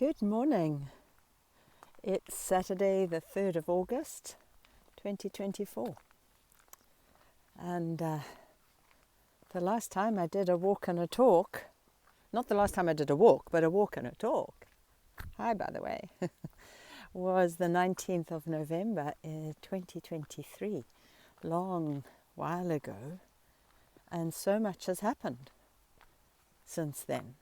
Good morning. It's Saturday the 3rd of August 2024 and the last time I did a walk and a talk, not the last time I did a walk, but a walk and a talk, hi by the way, was the 19th of November in 2023, long while ago, and so much has happened since then.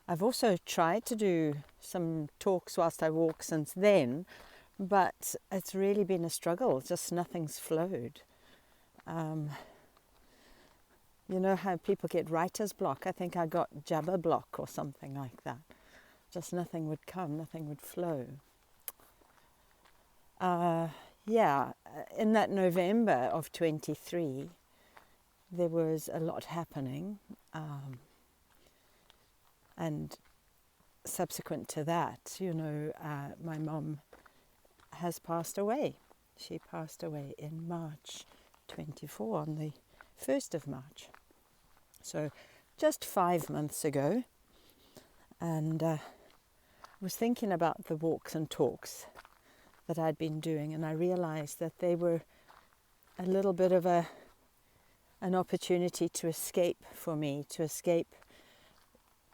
I've also tried to do some talks whilst I walk since then, but it's really been a struggle, just nothing's flowed. You know how people get writer's block? I think I got jabber block or something like that. Just nothing would come, nothing would flow. In that November of 23, there was a lot happening. And subsequent to that, my mum has passed away. She passed away in March 24, on the 1st of March. So just 5 months ago. And I was thinking about the walks and talks that I'd been doing, and I realized that they were a little bit of an opportunity to escape for me, to escape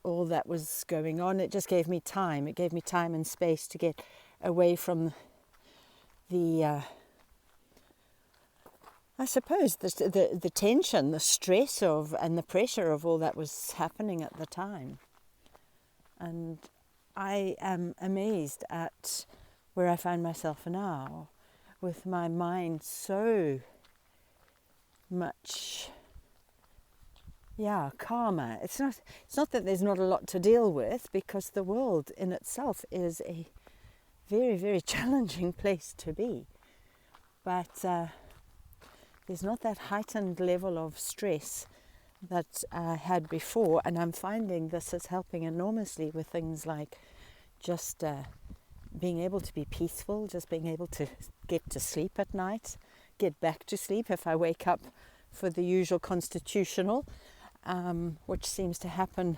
all that was going on. It just gave me time. It gave me time and space to get away from the tension, the stress of, and the pressure of all that was happening at the time. And I am amazed at where I find myself now, with my mind so much calmer. It's not that there's not a lot to deal with, because the world in itself is a very, very challenging place to be. But there's not that heightened level of stress that I had before, and I'm finding this is helping enormously with things like just being able to be peaceful, just being able to get to sleep at night, get back to sleep if I wake up for the usual constitutional, which seems to happen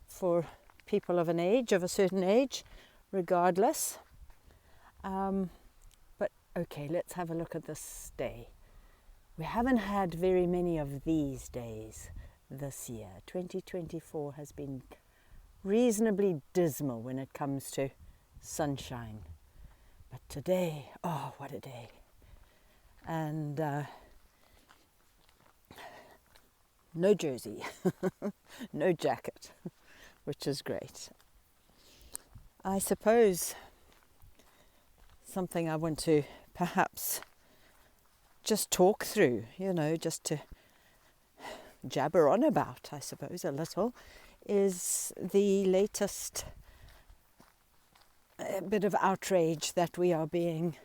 for people of a certain age, regardless. But okay, let's have a look at this day. We haven't had very many of these days this year. 2024 has been reasonably dismal when it comes to sunshine. But today, oh, what a day. And no jersey, no jacket, which is great. I suppose something I want to perhaps just talk through, just to jabber on about, I suppose, a little, is the latest bit of outrage that we are being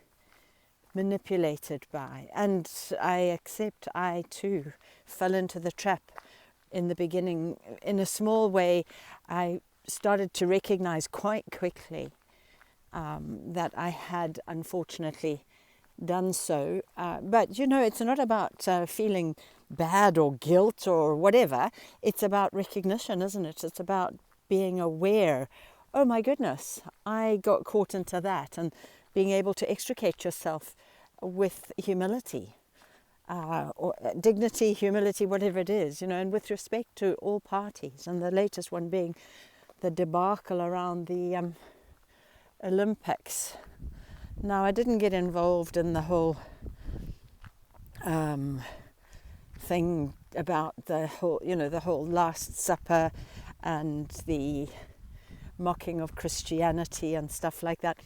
manipulated by. And I accept I too fell into the trap in the beginning. In a small way, I started to recognize quite quickly that I had unfortunately done so. But it's not about feeling bad or guilt or whatever. It's about recognition, isn't it? It's about being aware. Oh my goodness, I got caught into that, and being able to extricate yourself with humility, or dignity, humility, whatever it is, and with respect to all parties. And the latest one being the debacle around the Olympics. Now, I didn't get involved in the whole thing about the whole Last Supper and the mocking of Christianity and stuff like that.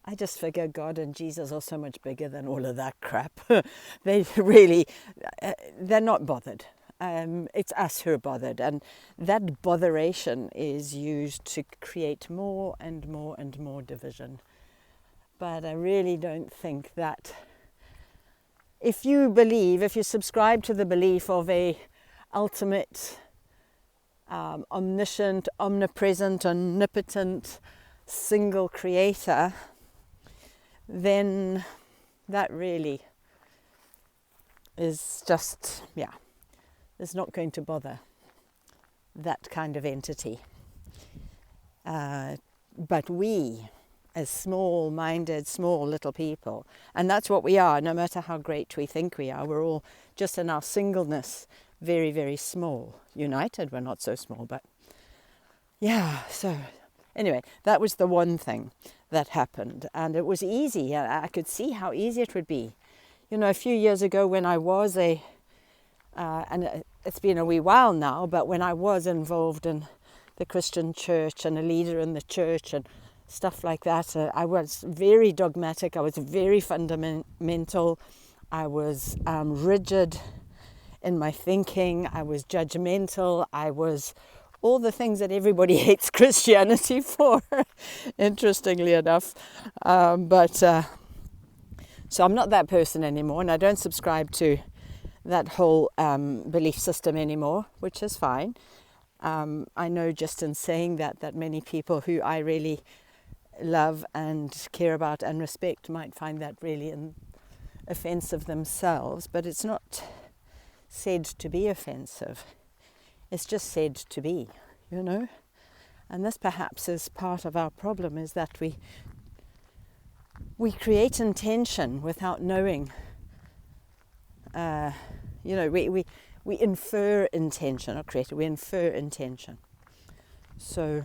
I just figure God and Jesus are so much bigger than all of that crap. They're not bothered. It's us who are bothered, and that botheration is used to create more and more and more division. But I really don't think that if you subscribe to the belief of a ultimate, omniscient, omnipresent, omnipotent, single creator, then that really is just, is not going to bother that kind of entity. But we, as small-minded, small little people, and that's what we are, no matter how great we think we are, we're all just in our singleness, very, very small. United, we're not so small, but yeah, so anyway, that was the one thing that happened, and it was easy. I could see how easy it would be. You know, a few years ago when I was and it's been a wee while now, but when I was involved in the Christian church and a leader in the church and stuff like that, I was very dogmatic, I was very fundamental, I was rigid in my thinking, I was judgmental, I was all the things that everybody hates Christianity for, interestingly enough. So I'm not that person anymore, and I don't subscribe to that whole belief system anymore, which is fine. I know just in saying that many people who I really love and care about and respect might find that really offensive themselves, but it's not said to be offensive. It's just said to be, you know. And this perhaps is part of our problem, is that we create intention without knowing. We infer intention, or create it, we infer intention. So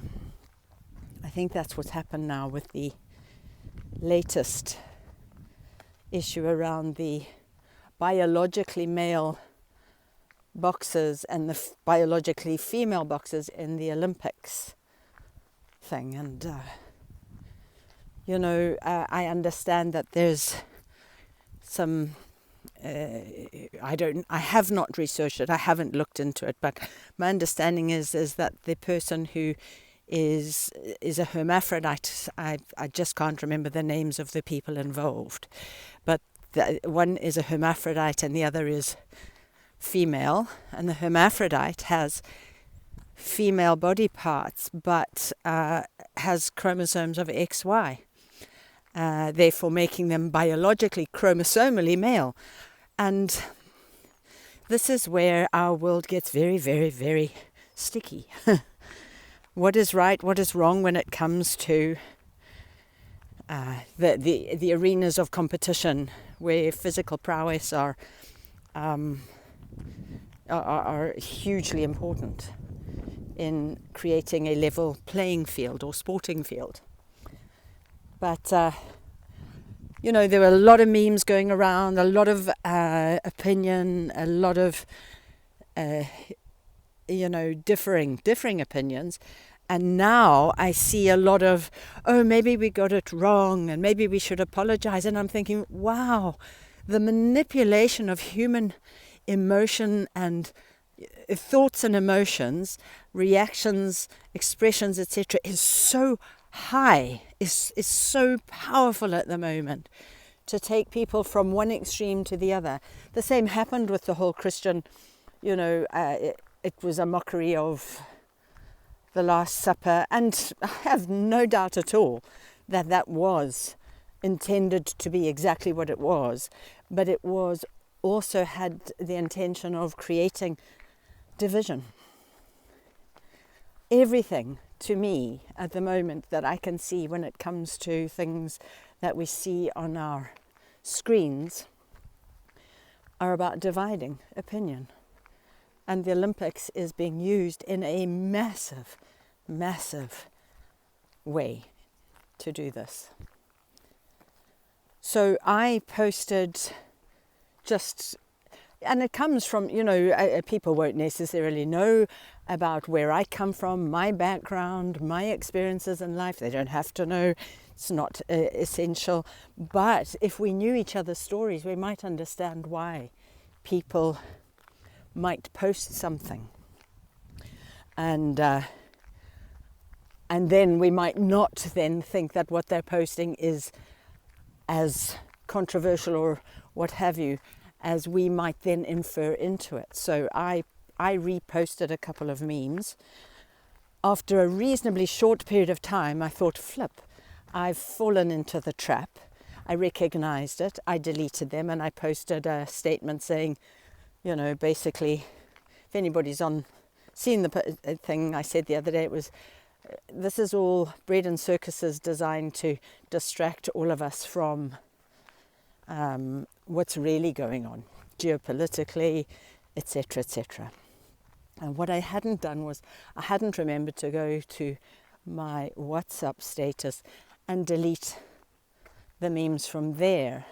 I think that's what's happened now with the latest issue around the biologically male boxers and the biologically female boxers in the Olympics thing. And, I understand that there's some, I have not researched it, I haven't looked into it, but my understanding is that the person who is a hermaphrodite, I just can't remember the names of the people involved, but one is a hermaphrodite and the other is female, and the hermaphrodite has female body parts but has chromosomes of XY, therefore making them biologically, chromosomally male. And this is where our world gets very, very, very sticky. What is right, what is wrong when it comes to the arenas of competition where physical prowess are hugely important in creating a level playing field or sporting field. But, there were a lot of memes going around, a lot of opinion, a lot of, differing opinions. And now I see a lot of, maybe we got it wrong and maybe we should apologize. And I'm thinking, wow, the manipulation of human emotion and thoughts and emotions, reactions, expressions, etc., is so high, is so powerful at the moment to take people from one extreme to the other. The same happened with the whole Christian, it was a mockery of the Last Supper, and I have no doubt at all that was intended to be exactly what it was, but it was also had the intention of creating division. Everything to me at the moment that I can see when it comes to things that we see on our screens are about dividing opinion. And the Olympics is being used in a massive, massive way to do this. So I posted and it comes from, people won't necessarily know about where I come from, my background, my experiences in life. They don't have to know. It's not essential. But if we knew each other's stories, we might understand why people might post something. And then we might not then think that what they're posting is as controversial or what have you, as we might then infer into it. So I reposted a couple of memes. After a reasonably short period of time, I thought, flip, I've fallen into the trap. I recognized it, I deleted them, and I posted a statement saying, basically, if anybody's on seen the thing I said the other day. It was, this is all bread and circuses designed to distract all of us from what's really going on geopolitically, etc., etc. And what I hadn't done was I hadn't remembered to go to my WhatsApp status and delete the memes from there.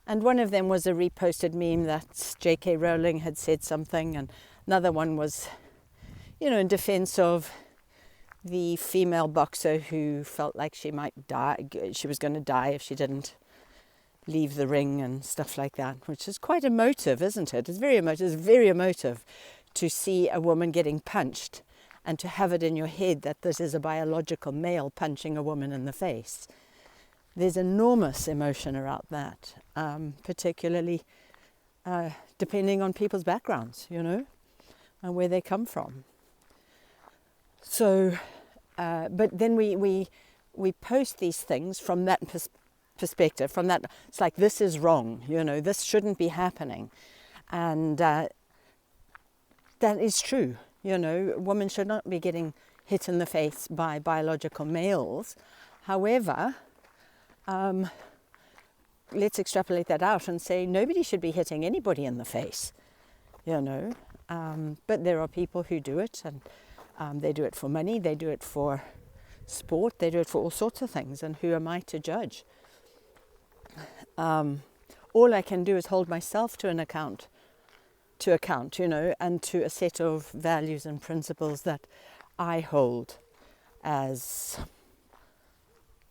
And one of them was a reposted meme that J.K. Rowling had said something, and another one was, in defense of the female boxer who felt like she might die, she was going to die if she didn't leave the ring and stuff like that, which is quite emotive, isn't it? It's very emotive. It's very emotive to see a woman getting punched and to have it in your head that this is a biological male punching a woman in the face. There's enormous emotion around that, particularly depending on people's backgrounds, and where they come from. So, but then we post these things from that perspective, from that, it's like, this is wrong, this shouldn't be happening. And that is true, women should not be getting hit in the face by biological males. However, let's extrapolate that out and say nobody should be hitting anybody in the face, but there are people who do it, and they do it for money, they do it for sport, they do it for all sorts of things, and who am I to judge? All I can do is hold myself to account, and to a set of values and principles that I hold as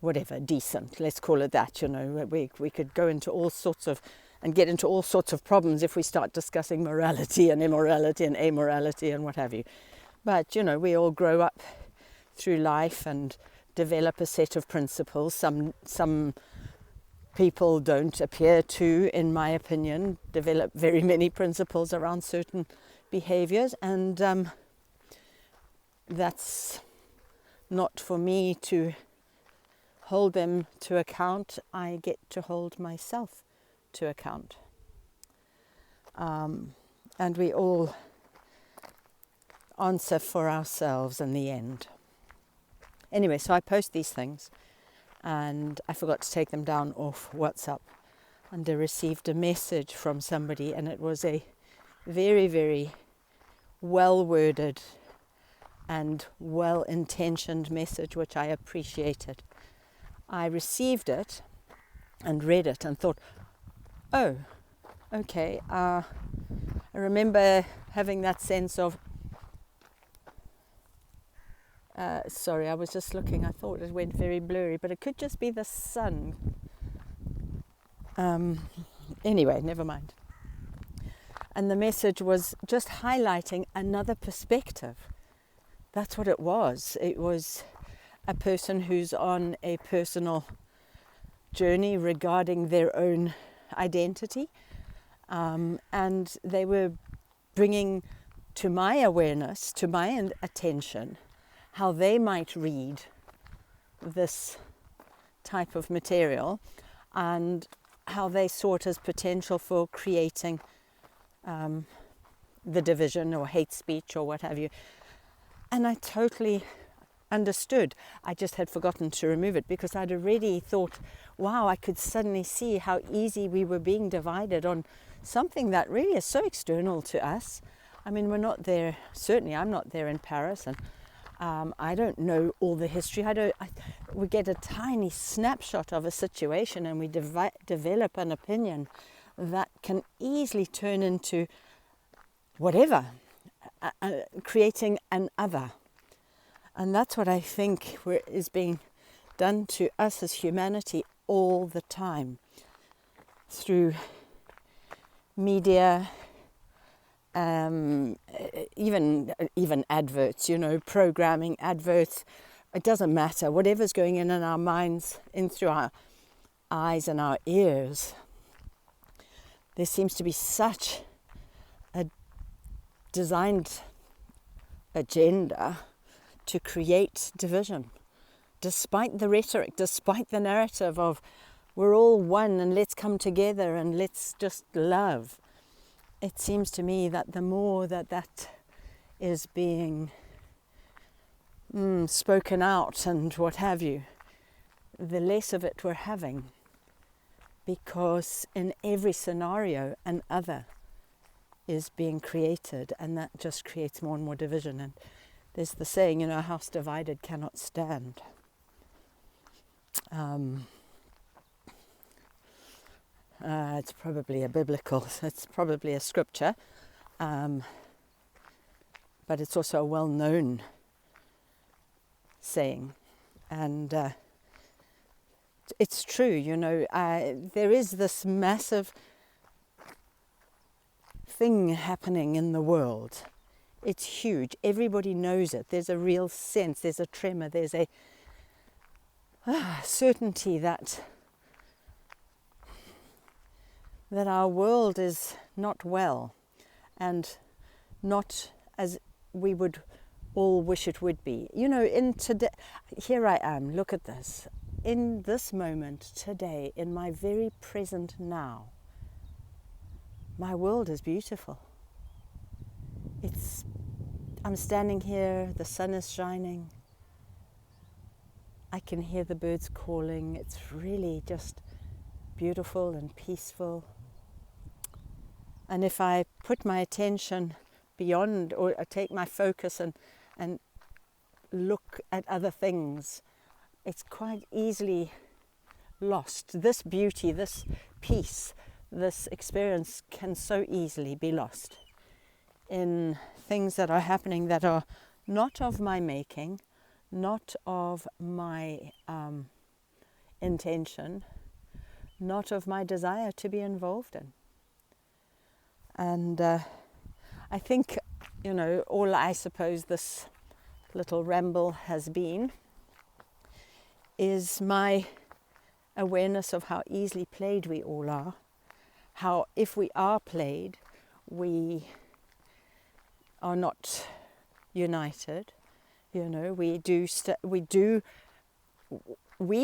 whatever, decent, let's call it that. We could go into all sorts of, and get into all sorts of problems if we start discussing morality and immorality and amorality and what have you. But, we all grow up through life and develop a set of principles. Some people don't appear to, in my opinion, develop very many principles around certain behaviors, and that's not for me to hold them to account. I get to hold myself to account. And we all answer for ourselves in the end. Anyway, so I post these things, and I forgot to take them down off WhatsApp, and I received a message from somebody, and it was a very, very well-worded and well-intentioned message, which I appreciated. I received it and read it and thought, oh, okay. I remember having that sense of, sorry, I was just looking, I thought it went very blurry, but it could just be the sun. Anyway, never mind. And the message was just highlighting another perspective. That's what it was. It was a person who's on a personal journey regarding their own identity, and they were bringing to my awareness, to my attention, how they might read this type of material and how they saw it as potential for creating the division or hate speech or what have you. And I totally understood. I just had forgotten to remove it because I'd already thought, wow, I could suddenly see how easy we were being divided on something that really is so external to us. I mean, we're not there, certainly I'm not there in Paris, and I don't know all the history. We get a tiny snapshot of a situation and we develop an opinion that can easily turn into whatever, creating an other. And that's what I think is being done to us as humanity all the time through media, even adverts, programming, adverts. It doesn't matter. Whatever's going in our minds, in through our eyes and our ears, there seems to be such a designed agenda to create division, despite the rhetoric, despite the narrative of we're all one and let's come together and let's just love. It seems to me that the more that is being spoken out and what have you, the less of it we're having. Because in every scenario, an other is being created, and that just creates more and more division. And there's the saying, a house divided cannot stand. It's probably it's probably a scripture, but it's also a well-known saying. And it's true, there is this massive thing happening in the world. It's huge. Everybody knows it. There's a real sense, there's a tremor, there's a certainty that our world is not well and not as we would all wish it would be. In today, here I am, look at this. In this moment, today, in my very present now, my world is beautiful. I'm standing here, the sun is shining, I can hear the birds calling. It's really just beautiful and peaceful. And if I put my attention beyond, or take my focus and look at other things, it's quite easily lost. This beauty, this peace, this experience can so easily be lost in things that are happening that are not of my making, not of my intention, not of my desire to be involved in. And I think, all I suppose this little ramble has been is my awareness of how easily played we all are, how if we are played, we are not united. We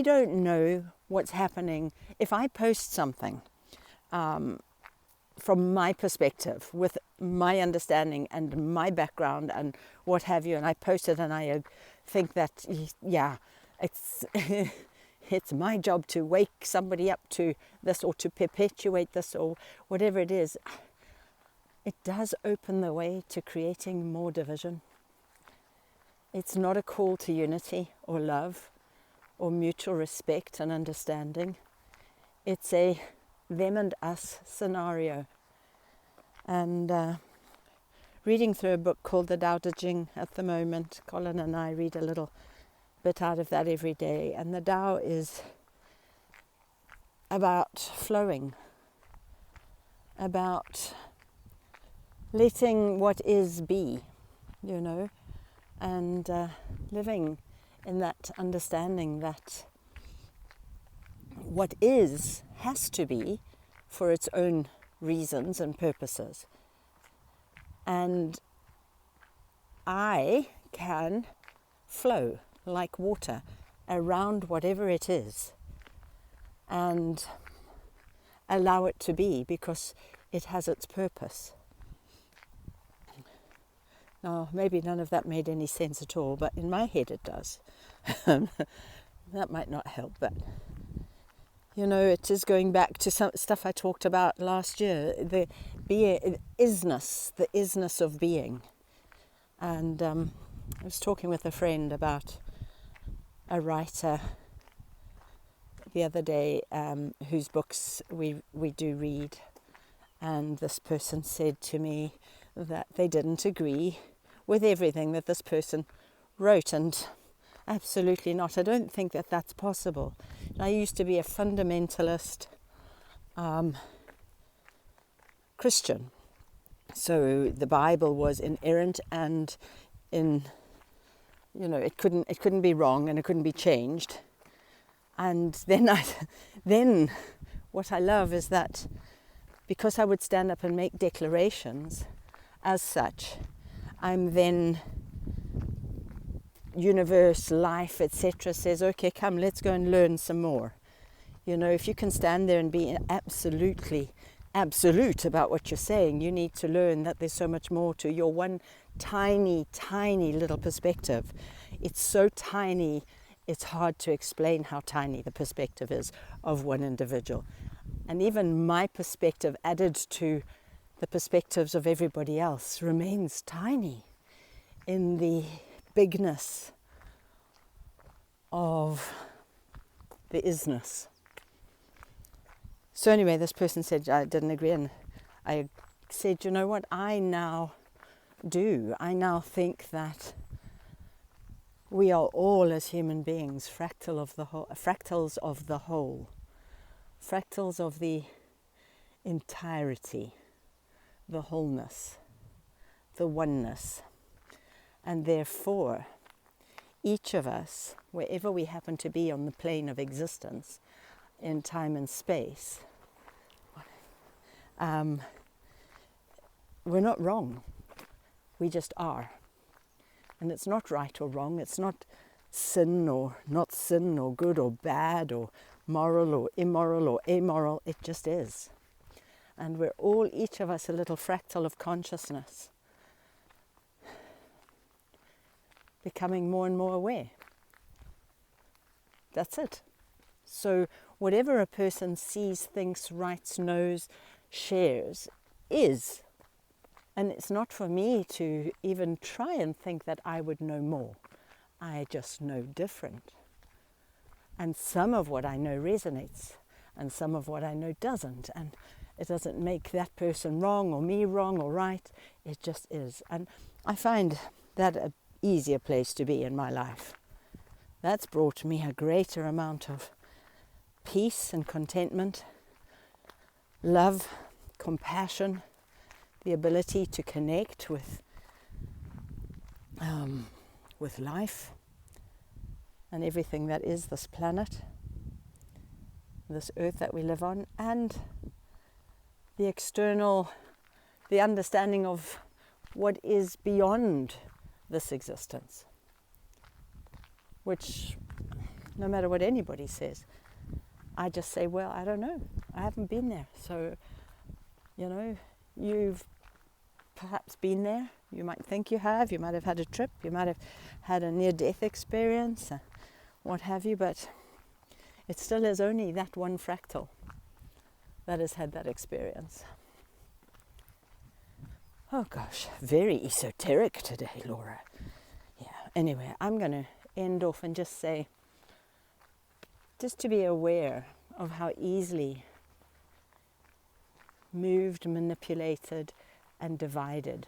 don't know what's happening. If I post something from my perspective, with my understanding and my background and what have you, and I post it and I think that, it's it's my job to wake somebody up to this or to perpetuate this or whatever it is, it does open the way to creating more division. It's not a call to unity or love or mutual respect and understanding. It's a them and us scenario. And reading through a book called the Tao Te Ching at the moment, Colin and I read a little bit out of that every day. And the Tao is about flowing, about letting what is be, and living in that understanding that what is has to be for its own reasons and purposes. And I can flow like water around whatever it is and allow it to be, because it has its purpose. Now, maybe none of that made any sense at all, but in my head it does. That might not help, but it is going back to some stuff I talked about last year, the isness of being. And I was talking with a friend about a writer the other day whose books we do read, and this person said to me that they didn't agree with everything that this person wrote, and absolutely not. I don't think that that's possible. I used to be a fundamentalist Christian, so the Bible was inerrant and it couldn't be wrong and it couldn't be changed. And then what I love is that because I would stand up and make declarations as such, I'm then universe, life, etc. says, okay, come, let's go and learn some more. If you can stand there and be absolutely absolute about what you're saying, you need to learn that there's so much more to your one tiny, tiny little perspective. It's so tiny, it's hard to explain how tiny the perspective is of one individual. And even my perspective added to the perspectives of everybody else remains tiny in the bigness of the isness. So anyway, this person said I didn't agree, and I said, you know what, I now think that we are all, as human beings, fractals of the whole, fractals of the entirety, the wholeness, the oneness. And therefore, each of us, wherever we happen to be on the plane of existence, in time and space, we're not wrong. We just are. And it's not right or wrong. It's not sin or not sin or good or bad or moral or immoral or amoral. It just is. And we're all, each of us, a little fractal of consciousness, becoming more and more aware. That's it. So whatever a person sees, thinks, writes, knows, shares, is. And it's not for me to even try and think that I would know more. I just know different. And some of what I know resonates, and some of what I know doesn't. And it doesn't make that person wrong or me wrong or right. It just is. And I find that an easier place to be in my life. That's brought me a greater amount of peace and contentment, love, compassion, the ability to connect with life and everything that is this planet, this earth that we live on, and the understanding of what is beyond this existence, which, no matter what anybody says, I just say, well, I don't know. I haven't been there. So, you've perhaps been there. You might think you have. You might have had a trip. You might have had a near-death experience, what have you. But it still is only that one fractal that has had that experience. Oh gosh, very esoteric today, Laura. Yeah. Anyway, I'm going to end off and just say, just to be aware of how easily moved, manipulated, and divided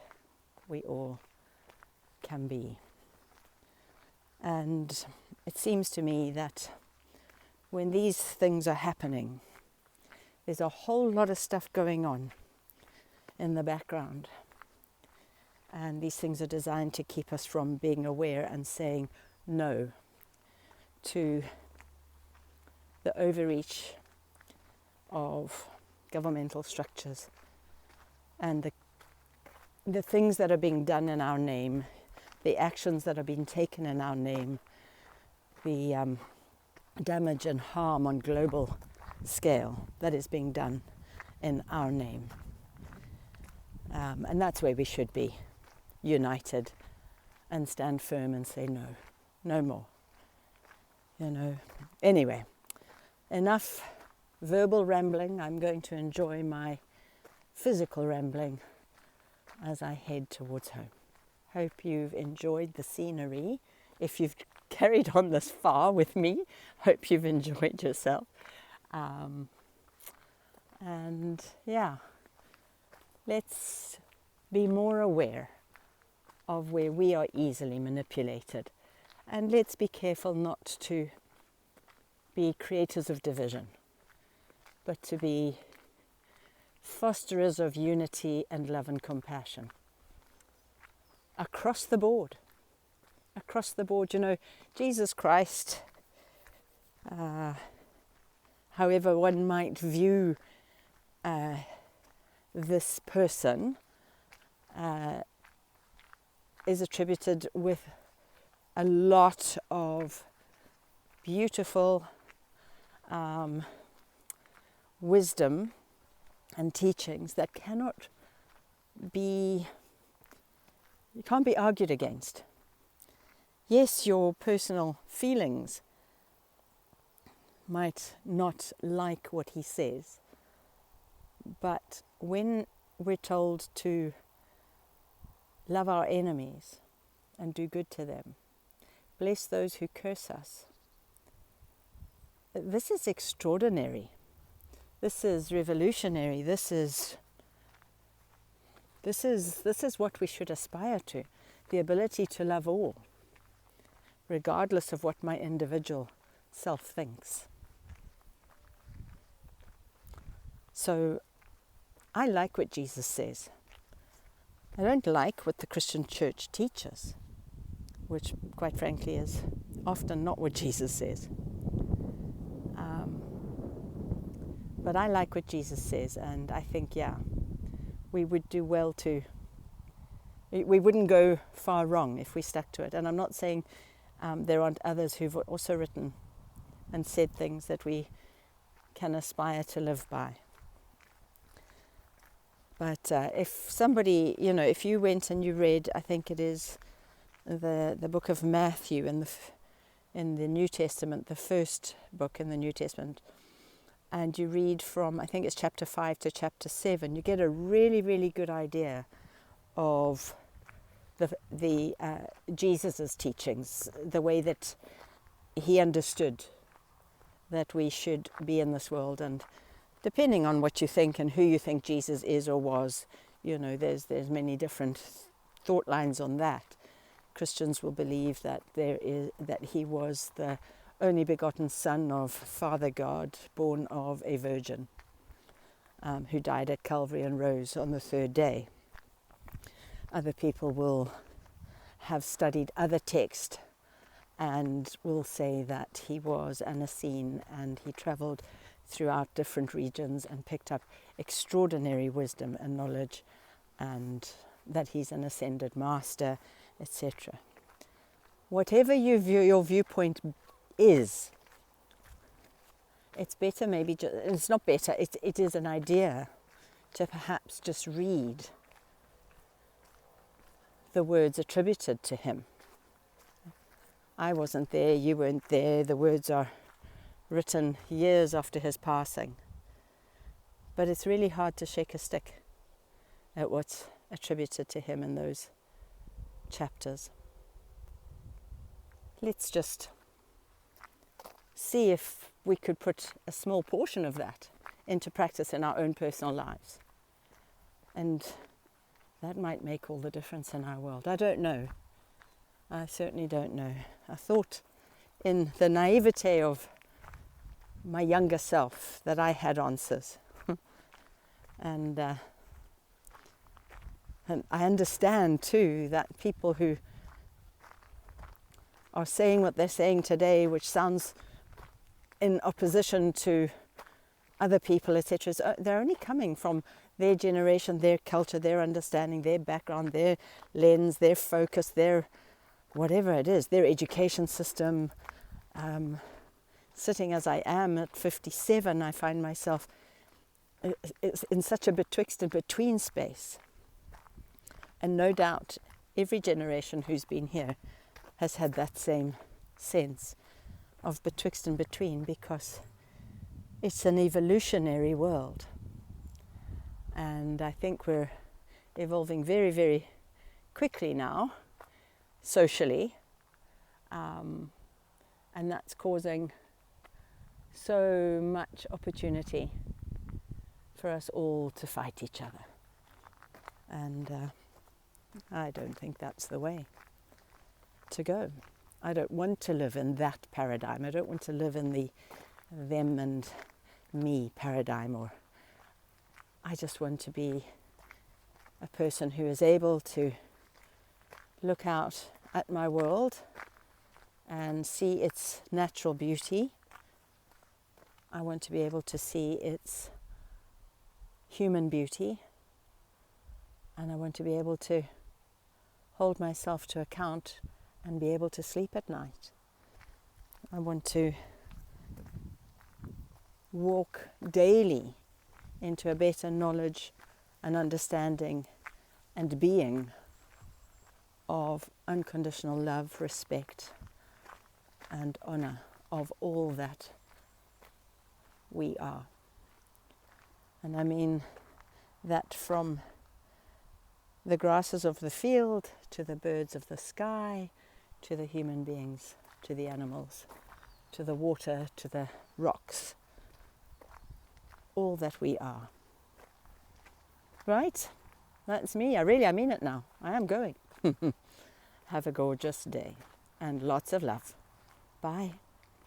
we all can be. And it seems to me that when these things are happening, there's a whole lot of stuff going on in the background. And these things are designed to keep us from being aware and saying no to the overreach of governmental structures and the things that are being done in our name, the actions that are being taken in our name, the damage and harm on global scale that is being done in our name. And that's where we should be, united and stand firm and say no, no more. Anyway, enough verbal rambling. I'm going to enjoy my physical rambling as I head towards home. Hope you've enjoyed the scenery. If you've carried on this far with me, hope you've enjoyed yourself. And yeah, let's be more aware of where we are easily manipulated. And let's be careful not to be creators of division, but to be fosterers of unity and love and compassion. Across the board. Across the board. Jesus Christ, however one might view this person, is attributed with a lot of beautiful wisdom and teachings that cannot be You can't be argued against. Yes, your personal feelings might not like what he says, but when we're told to love our enemies and do good to them, bless those who curse us, this is extraordinary. This is revolutionary. This is what we should aspire to, the ability to love all, regardless of what my individual self thinks. So I like what Jesus says. I don't like what the Christian church teaches, which quite frankly is often not what Jesus says. But I like what Jesus says, and I think, we would do well we wouldn't go far wrong if we stuck to it. And I'm not saying there aren't others who've also written and said things that we can aspire to live by. But if somebody, if you went and you read, I think it is the book of Matthew in the New Testament, the first book in the New Testament, and you read from, I think it's chapter 5 to chapter 7, you get a really, really good idea of the Jesus's teachings, the way that he understood that we should be in this world. And depending on what you think and who you think Jesus is or was, there's many different thought lines on that. Christians will believe that that he was the only begotten Son of Father God, born of a virgin, who died at Calvary and rose on the third day. Other people will have studied other texts and will say that he was an Essene and he travelled throughout different regions and picked up extraordinary wisdom and knowledge, and that he's an ascended master, etc. Whatever your viewpoint is, it's better maybe, it's not better, it is an idea to perhaps just read the words attributed to him. I wasn't there, you weren't there, the words are written years after his passing. But it's really hard to shake a stick at what's attributed to him in those chapters. Let's just see if we could put a small portion of that into practice in our own personal lives. And that might make all the difference in our world. I don't know. I certainly don't know. I thought in the naivete of my younger self that I had answers. And I understand too that people who are saying what they're saying today, which sounds in opposition to other people, etc., they're only coming from their generation, their culture, their understanding, their background, their lens, their focus, their whatever it is, their education system. Sitting as I am at 57, I find myself in such a betwixt and between space. And no doubt every generation who's been here has had that same sense of betwixt and between, because it's an evolutionary world. And I think we're evolving very, very quickly now, socially. And that's causing so much opportunity for us all to fight each other. And I don't think that's the way to go. I don't want to live in that paradigm. I don't want to live in the them and me paradigm. Or I just want to be a person who is able to look out at my world and see its natural beauty. I want to be able to see its human beauty, and I want to be able to hold myself to account and be able to sleep at night. I want to walk daily into a better knowledge and understanding and being of unconditional love, respect, and honor of all that we are. And I mean that from the grasses of the field, to the birds of the sky, to the human beings, to the animals, to the water, to the rocks, all that we are. Right? That's me. I mean it now. I am going. Have a gorgeous day and lots of love. Bye.